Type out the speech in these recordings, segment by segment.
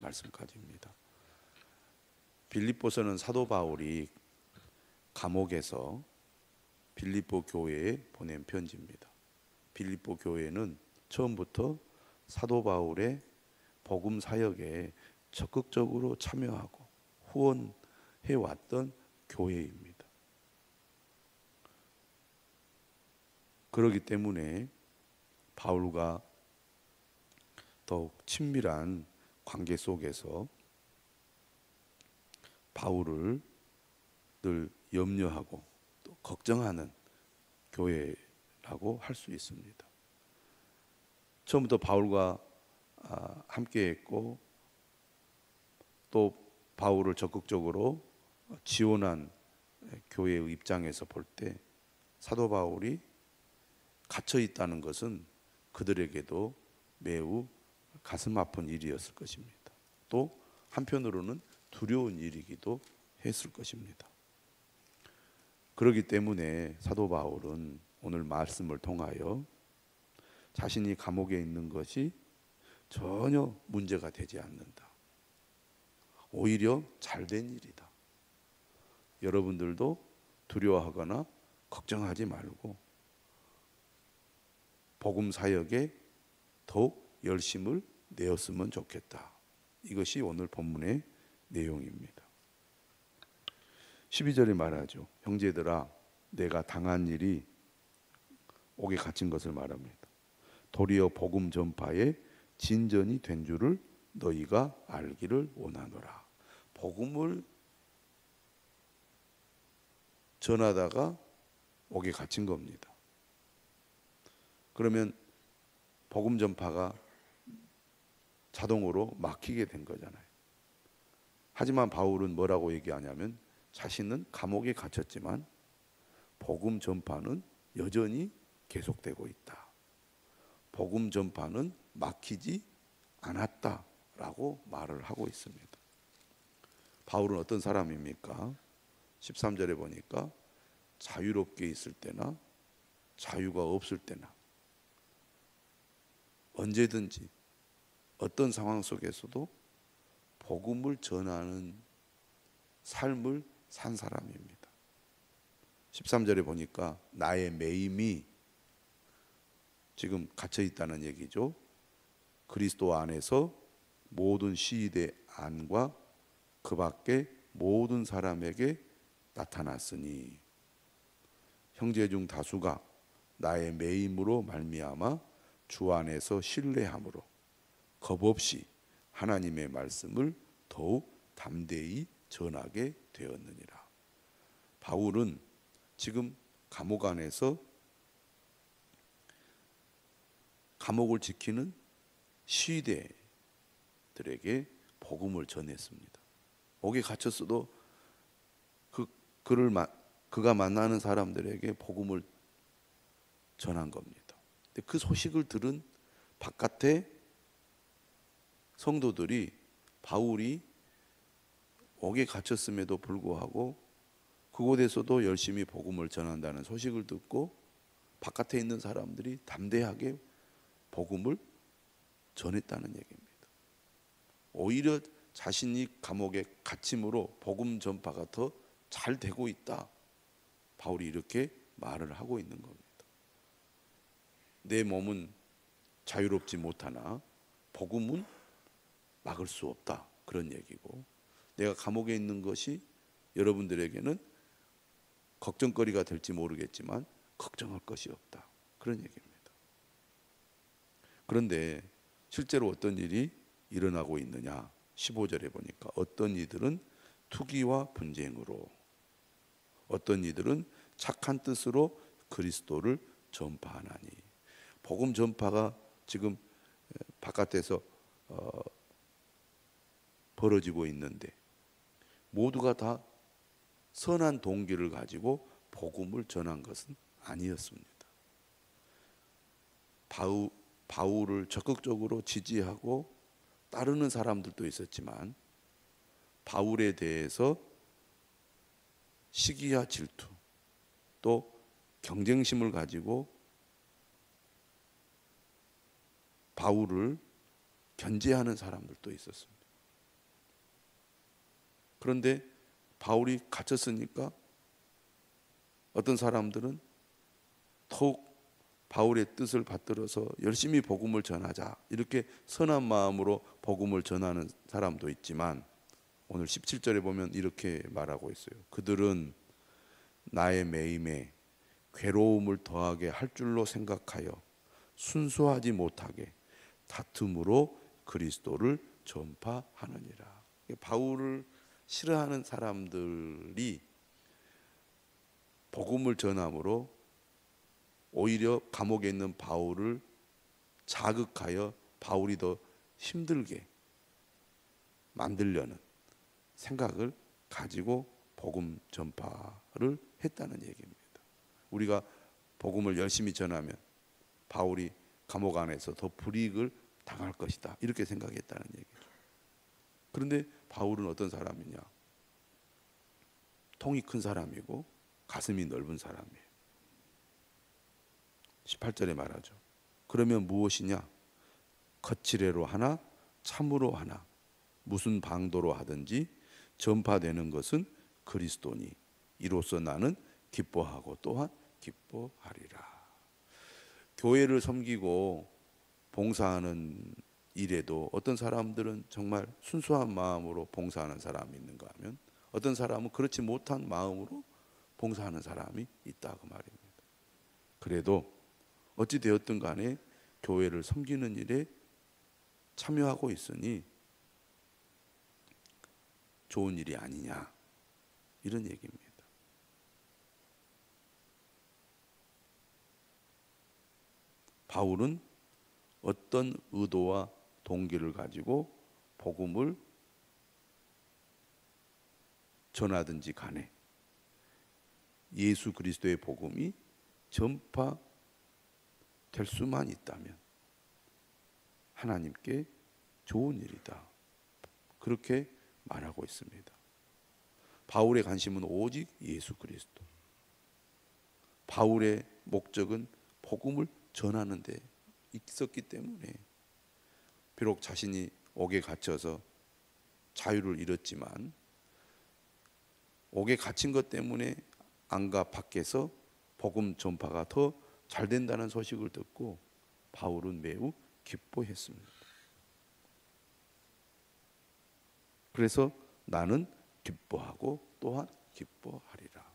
말씀까지입니다. 빌립보서는 사도 바울이 감옥에서 빌립보 교회에 보낸 편지입니다. 빌립보 교회는 처음부터 사도 바울의 복음 사역에 적극적으로 참여하고 후원해 왔던 교회입니다. 그렇기 때문에 바울과 더욱 친밀한 관계 속에서 바울을 늘 염려하고 또 걱정하는 교회라고 할 수 있습니다. 처음부터 바울과 함께 했고 또 바울을 적극적으로 지원한 교회의 입장에서 볼 때 사도 바울이 갇혀 있다는 것은 그들에게도 매우 가슴 아픈 일이었을 것입니다. 또 한편으로는 두려운 일이기도 했을 것입니다. 그렇기 때문에 사도 바울은 오늘 말씀을 통하여 자신이 감옥에 있는 것이 전혀 문제가 되지 않는다. 오히려 잘된 일이다. 여러분들도 두려워하거나 걱정하지 말고 복음 사역에 더욱 열심을 내었으면 좋겠다. 이것이 오늘 본문의 내용입니다. 12절에 말하죠. 형제들아 내가 당한 일이 옥에 갇힌 것을 말합니다. 도리어 복음 전파에 진전이 된 줄을 너희가 알기를 원하노라. 복음을 전하다가 옥에 갇힌 겁니다. 그러면 복음 전파가 자동으로 막히게 된 거잖아요. 하지만 바울은 뭐라고 얘기하냐면 자신은 감옥에 갇혔지만 복음 전파는 여전히 계속되고 있다. 복음 전파는 막히지 않았다라고 말을 하고 있습니다. 바울은 어떤 사람입니까? 13절에 보니까 자유롭게 있을 때나 자유가 없을 때나 언제든지 어떤 상황 속에서도 복음을 전하는 삶을 산 사람입니다. 13절에 보니까 나의 매임이 지금 갇혀 있다는 얘기죠. 그리스도 안에서 모든 시대 안과 그 밖에 모든 사람에게 나타났으니 형제 중 다수가 나의 매임으로 말미암아 주 안에서 신뢰함으로 겁없이 하나님의 말씀을 더욱 담대히 전하게 되었느니라. 바울은 지금 감옥 안에서 감옥을 지키는 시대들에게 복음을 전했습니다. 옥에 갇혔어도 그가 만나는 사람들에게 복음을 전한 겁니다. 근데 그 소식을 들은 바깥의 성도들이 바울이 옥에 갇혔음에도 불구하고 그곳에서도 열심히 복음을 전한다는 소식을 듣고 바깥에 있는 사람들이 담대하게 복음을 전했다는 얘기입니다. 오히려 자신이 감옥에 갇힘으로 복음 전파가 더 잘 되고 있다. 바울이 이렇게 말을 하고 있는 겁니다. 내 몸은 자유롭지 못하나 복음은 막을 수 없다. 그런 얘기고, 내가 감옥에 있는 것이 여러분들에게는 걱정거리가 될지 모르겠지만 걱정할 것이 없다. 그런 얘기입니다. 그런데 실제로 어떤 일이 일어나고 있느냐? 15절에 보니까 어떤 이들은 투기와 분쟁으로, 어떤 이들은 착한 뜻으로 그리스도를 전파하나니. 복음 전파가 지금 바깥에서 벌어지고 있는데 모두가 다 선한 동기를 가지고 복음을 전한 것은 아니었습니다. 바울을 적극적으로 지지하고 따르는 사람들도 있었지만 바울에 대해서 시기와 질투 또 경쟁심을 가지고 바울을 견제하는 사람들도 있었습니다. 그런데 바울이 갇혔으니까 어떤 사람들은 더욱 바울의 뜻을 받들어서 열심히 복음을 전하자, 이렇게 선한 마음으로 복음을 전하는 사람도 있지만 오늘 17절에 보면 이렇게 말하고 있어요. 그들은 나의 매임에 괴로움을 더하게 할 줄로 생각하여 순수하지 못하게 다툼으로 그리스도를 전파하느니라. 바울을 싫어하는 사람들이 복음을 전함으로 오히려 감옥에 있는 바울을 자극하여 바울이 더 힘들게 만들려는 생각을 가지고 복음 전파를 했다는 얘기입니다. 우리가 복음을 열심히 전하면 바울이 감옥 안에서 더 불이익을 당할 것이다, 이렇게 생각했다는 얘기죠. 그런데 바울은 어떤 사람이냐? 통이 큰 사람이고 가슴이 넓은 사람이에요. 18절에 말하죠. 그러면 무엇이냐? 거칠애로 하나 참으로 하나 무슨 방도로 하든지 전파되는 것은 그리스도니 이로써 나는 기뻐하고 또한 기뻐하리라. 교회를 섬기고 봉사하는 일에도 어떤 사람들은 정말 순수한 마음으로 봉사하는 사람이 있는가 하면 어떤 사람은 그렇지 못한 마음으로 봉사하는 사람이 있다고 말입니다. 그래도 어찌 되었든 간에 교회를 섬기는 일에 참여하고 있으니 좋은 일이 아니냐, 이런 얘기입니다. 바울은 어떤 의도와 동기를 가지고 복음을 전하든지 간에 예수 그리스도의 복음이 전파될 수만 있다면 하나님께 좋은 일이다, 그렇게 말하고 있습니다. 바울의 관심은 오직 예수 그리스도. 바울의 목적은 복음을 전하는 데 있었기 때문에 비록 자신이 옥에 갇혀서 자유를 잃었지만 옥에 갇힌 것 때문에 안과 밖에서 복음 전파가 더 잘 된다는 소식을 듣고 바울은 매우 기뻐했습니다. 그래서 나는 기뻐하고 또한 기뻐하리라.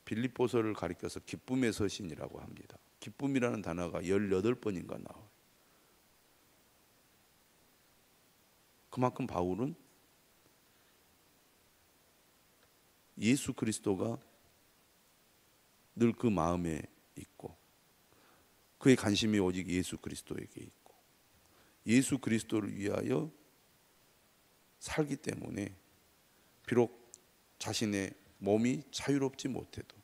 빌립보서를 가리켜서 기쁨의 서신이라고 합니다. 기쁨이라는 단어가 18번인가 나와요. 그만큼 바울은 예수 그리스도가 늘 그 마음에 있고 그의 관심이 오직 예수 그리스도에게 있고 예수 그리스도를 위하여 살기 때문에 비록 자신의 몸이 자유롭지 못해도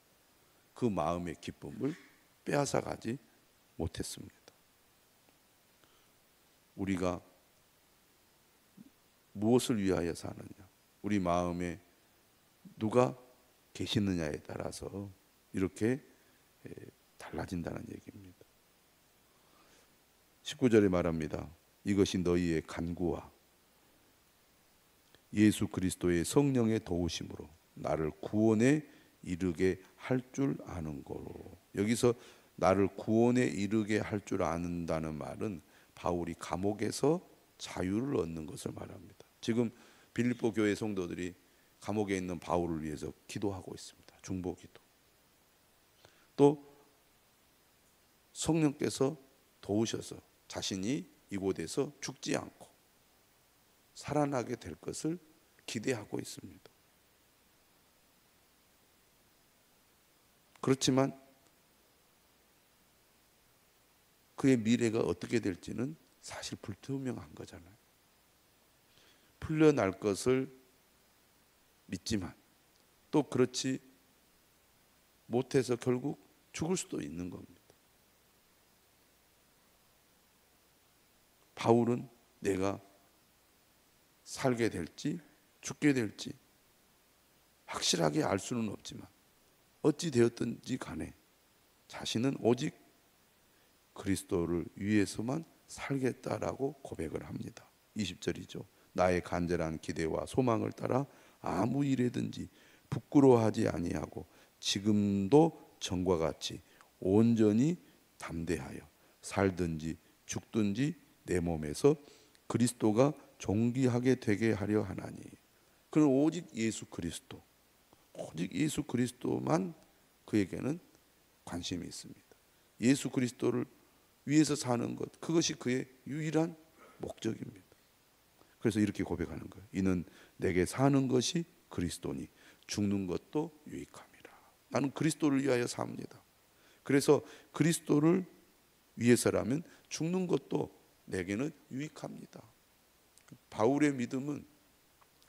그 마음의 기쁨을 빼앗아가지 못했습니다. 우리가 무엇을 위하여 사느냐, 우리 마음에 누가 계시느냐에 따라서 이렇게 달라진다는 얘기입니다. 19절에 말합니다. 이것이 너희의 간구와 예수 그리스도의 성령의 도우심으로 나를 구원에 이르게 할 줄 아는 거로. 여기서 나를 구원에 이르게 할 줄 아는다는 말은 바울이 감옥에서 자유를 얻는 것을 말합니다. 지금 빌립보 교회 성도들이 감옥에 있는 바울을 위해서 기도하고 있습니다. 중보기도. 또 성령께서 도우셔서 자신이 이곳에서 죽지 않고 살아나게 될 것을 기대하고 있습니다. 그렇지만 그의 미래가 어떻게 될지는 사실 불투명한 거잖아요. 풀려날 것을 믿지만 또 그렇지 못해서 결국 죽을 수도 있는 겁니다. 바울은 내가 살게 될지 죽게 될지 확실하게 알 수는 없지만 어찌 되었든지 간에 자신은 오직 그리스도를 위해서만 살겠다라고 고백을 합니다. 20절이죠. 나의 간절한 기대와 소망을 따라 아무 일에든지 부끄러워하지 아니하고 지금도 전과 같이 온전히 담대하여 살든지 죽든지 내 몸에서 그리스도가 존귀하게 되게 하려 하나니. 그는 오직 예수 그리스도, 오직 예수 그리스도만 그에게는 관심이 있습니다. 예수 그리스도를 위해서 사는 것, 그것이 그의 유일한 목적입니다. 그래서 이렇게 고백하는 거예요. 이는 내게 사는 것이 그리스도니 죽는 것도 유익함이라. 나는 그리스도를 위하여 삽니다. 그래서 그리스도를 위해서라면 죽는 것도 내게는 유익합니다. 바울의 믿음은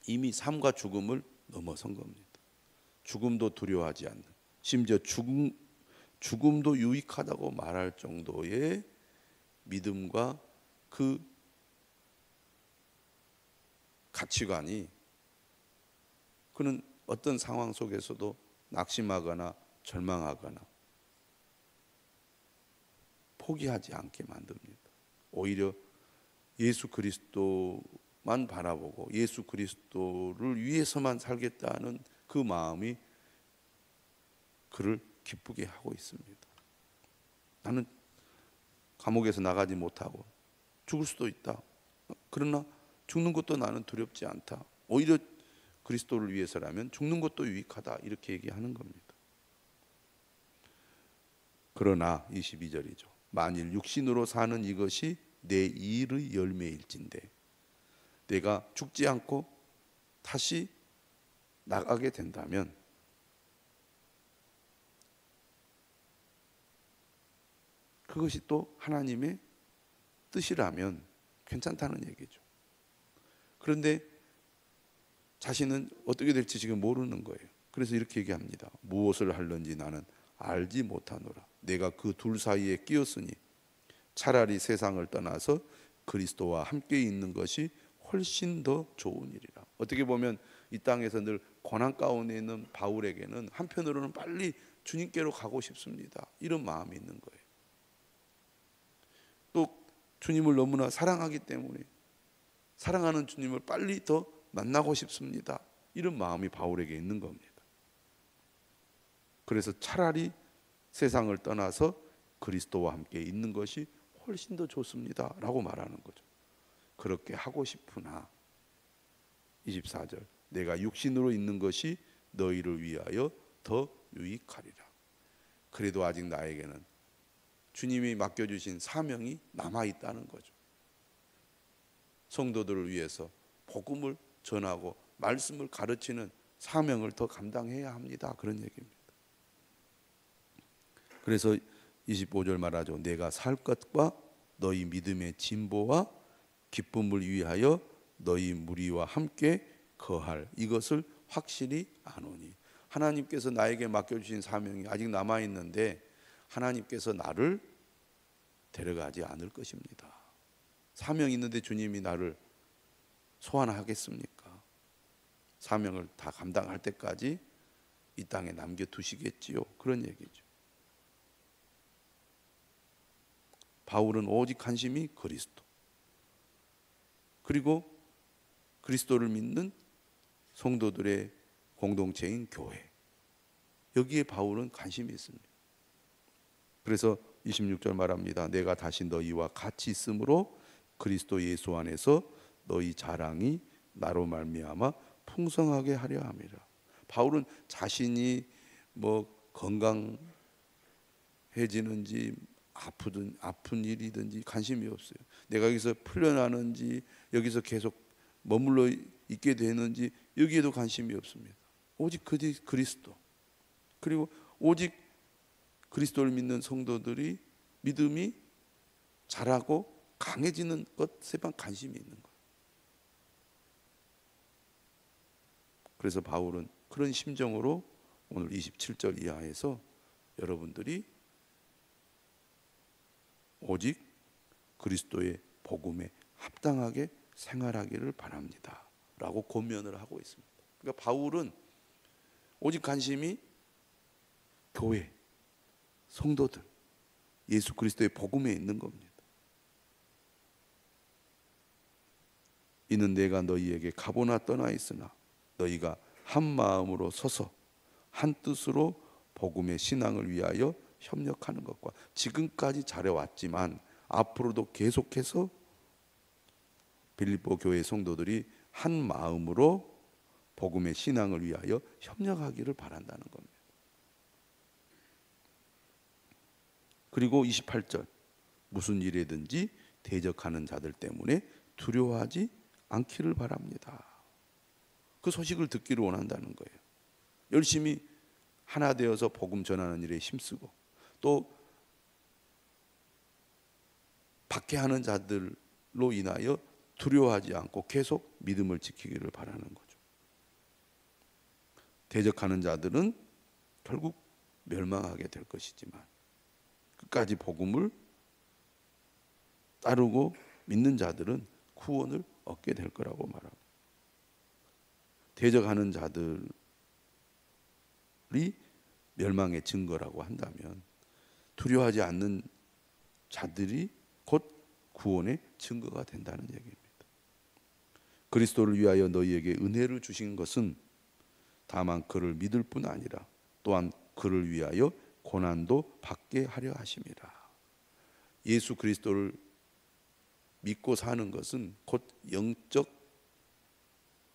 이미 삶과 죽음을 넘어선 겁니다. 죽음도 두려워하지 않는, 심지어 죽음도 유익하다고 말할 정도의 믿음과 그 가치관이 그는 어떤 상황 속에서도 낙심하거나 절망하거나 포기하지 않게 만듭니다. 오히려 예수 그리스도만 바라보고 예수 그리스도를 위해서만 살겠다는 그 마음이 그를 기쁘게 하고 있습니다. 나는 감옥에서 나가지 못하고 죽을 수도 있다. 그러나 죽는 것도 나는 두렵지 않다. 오히려 그리스도를 위해서라면 죽는 것도 유익하다. 이렇게 얘기하는 겁니다. 그러나 22절이죠. 만일 육신으로 사는 이것이 내 일의 열매일진데 내가 죽지 않고 다시 나가게 된다면 그것이 또 하나님의 뜻이라면 괜찮다는 얘기죠. 그런데 자신은 어떻게 될지 지금 모르는 거예요. 그래서 이렇게 얘기합니다. 무엇을 할는지 나는 알지 못하노라. 내가 그 둘 사이에 끼었으니 차라리 세상을 떠나서 그리스도와 함께 있는 것이 훨씬 더 좋은 일이라. 어떻게 보면 이 땅에서 늘 고난 가운데 있는 바울에게는 한편으로는 빨리 주님께로 가고 싶습니다. 이런 마음이 있는 거예요. 또 주님을 너무나 사랑하기 때문에 사랑하는 주님을 빨리 더 만나고 싶습니다. 이런 마음이 바울에게 있는 겁니다. 그래서 차라리 세상을 떠나서 그리스도와 함께 있는 것이 훨씬 더 좋습니다 라고 말하는 거죠. 그렇게 하고 싶으나 24절 내가 육신으로 있는 것이 너희를 위하여 더 유익하리라. 그래도 아직 나에게는 주님이 맡겨주신 사명이 남아있다는 거죠. 성도들을 위해서 복음을 전하고 말씀을 가르치는 사명을 더 감당해야 합니다. 그런 얘기입니다. 그래서 25절 말하죠. 내가 살 것과 너희 믿음의 진보와 기쁨을 위하여 너희 무리와 함께 거할 이것을 확실히 아노니. 하나님께서 나에게 맡겨주신 사명이 아직 남아있는데 하나님께서 나를 데려가지 않을 것입니다. 사명이 있는데 주님이 나를 소환하겠습니까? 사명을 다 감당할 때까지 이 땅에 남겨두시겠지요. 그런 얘기죠. 바울은 오직 관심이 그리스도, 그리고 그리스도를 믿는 성도들의 공동체인 교회, 여기에 바울은 관심이 있습니다. 그래서 26절 말합니다. 내가 다시 너희와 같이 있으므로 그리스도 예수 안에서 너희 자랑이 나로 말미암아 풍성하게 하려 함이라. 바울은 자신이 건강해지는지 아픈 일이든지 관심이 없어요. 내가 여기서 풀려나는지 여기서 계속 머물러 있게 되는지 여기에도 관심이 없습니다. 오직 그리스도, 그리고 오직 그리스도를 믿는 성도들이 믿음이 자라고 강해지는 것에만 관심이 있는 거예요. 그래서 바울은 그런 심정으로 오늘 27절 이하에서 여러분들이 오직 그리스도의 복음에 합당하게 생활하기를 바랍니다 라고 권면을 하고 있습니다. 그러니까 바울은 오직 관심이 교회, 성도들, 예수 그리스도의 복음에 있는 겁니다. 이는 내가 너희에게 가보나 떠나 있으나 너희가 한 마음으로 서서 한 뜻으로 복음의 신앙을 위하여 협력하는 것과 지금까지 잘해왔지만 앞으로도 계속해서 빌립보 교회 성도들이 한 마음으로 복음의 신앙을 위하여 협력하기를 바란다는 겁니다. 그리고 28절, 무슨 일이든지 대적하는 자들 때문에 두려워하지 않기를 바랍니다. 그 소식을 듣기를 원한다는 거예요. 열심히 하나 되어서 복음 전하는 일에 힘쓰고 또 박해하는 자들로 인하여 두려워하지 않고 계속 믿음을 지키기를 바라는 거죠. 대적하는 자들은 결국 멸망하게 될 것이지만 끝까지 복음을 따르고 믿는 자들은 구원을 얻게 될 거라고 말합니다. 대적하는 자들이 멸망의 증거라고 한다면 두려워하지 않는 자들이 곧 구원의 증거가 된다는 얘기입니다. 그리스도를 위하여 너희에게 은혜를 주신 것은 다만 그를 믿을 뿐 아니라 또한 그를 위하여 고난도 받게 하려 하심이라. 예수 그리스도를 믿고 사는 것은 곧 영적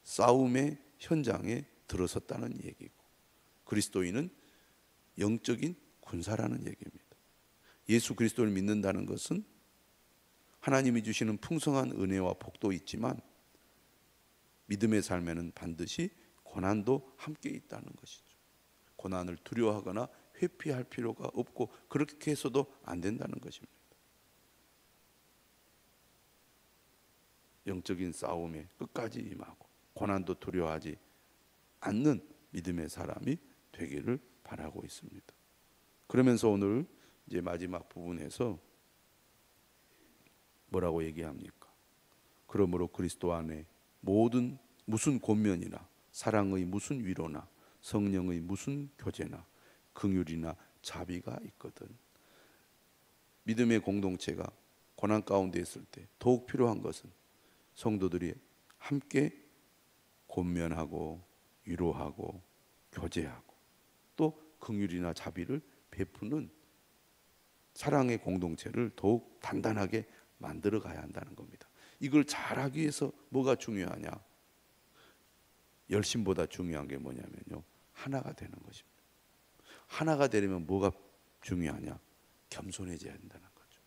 싸움의 현장에 들어섰다는 얘기고, 그리스도인은 영적인 군사라는 얘기입니다. 예수 그리스도를 믿는다는 것은 하나님이 주시는 풍성한 은혜와 복도 있지만 믿음의 삶에는 반드시 고난도 함께 있다는 것이죠. 고난을 두려워하거나 회피할 필요가 없고 그렇게 해서도 안 된다는 것입니다. 영적인 싸움에 끝까지 임하고 고난도 두려워하지 않는 믿음의 사람이 되기를 바라고 있습니다. 그러면서 오늘 이제 마지막 부분에서 뭐라고 얘기합니까? 그러므로 그리스도 안에 모든 무슨 권면이나 사랑의 무슨 위로나 성령의 무슨 교제나 긍휼이나 자비가 있거든. 믿음의 공동체가 고난 가운데 있을 때 더욱 필요한 것은 성도들이 함께 권면하고 위로하고 교제하고 또 긍휼이나 자비를 베푸는 사랑의 공동체를 더욱 단단하게 만들어 가야 한다는 겁니다. 이걸 잘하기 위해서 뭐가 중요하냐? 열심보다 중요한 게 뭐냐면요, 하나가 되는 것입니다. 하나가 되려면 뭐가 중요하냐? 겸손해져야 한다는 거죠.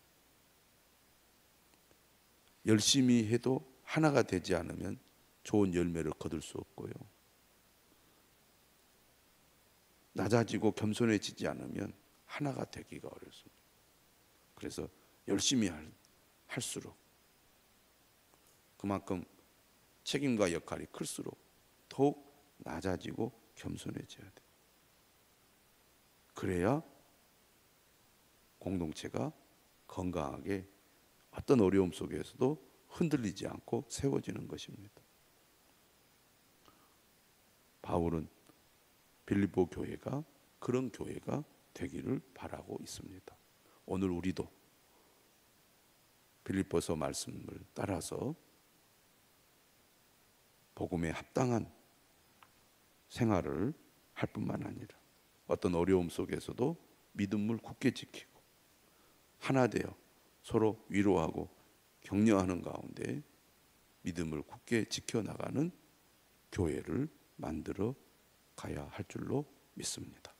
열심히 해도 하나가 되지 않으면 좋은 열매를 거둘 수 없고요, 낮아지고 겸손해지지 않으면 하나가 되기가 어렵습니다. 그래서 열심히 할수록 그만큼 책임과 역할이 클수록 더욱 낮아지고 겸손해져야 돼요. 그래야 공동체가 건강하게 어떤 어려움 속에서도 흔들리지 않고 세워지는 것입니다. 바울은 빌립보 교회가 그런 교회가 되기를 바라고 있습니다. 오늘 우리도 빌립보서 말씀을 따라서 복음에 합당한 생활을 할 뿐만 아니라 어떤 어려움 속에서도 믿음을 굳게 지키고 하나 되어 서로 위로하고 격려하는 가운데 믿음을 굳게 지켜나가는 교회를 만들어 가야 할 줄로 믿습니다.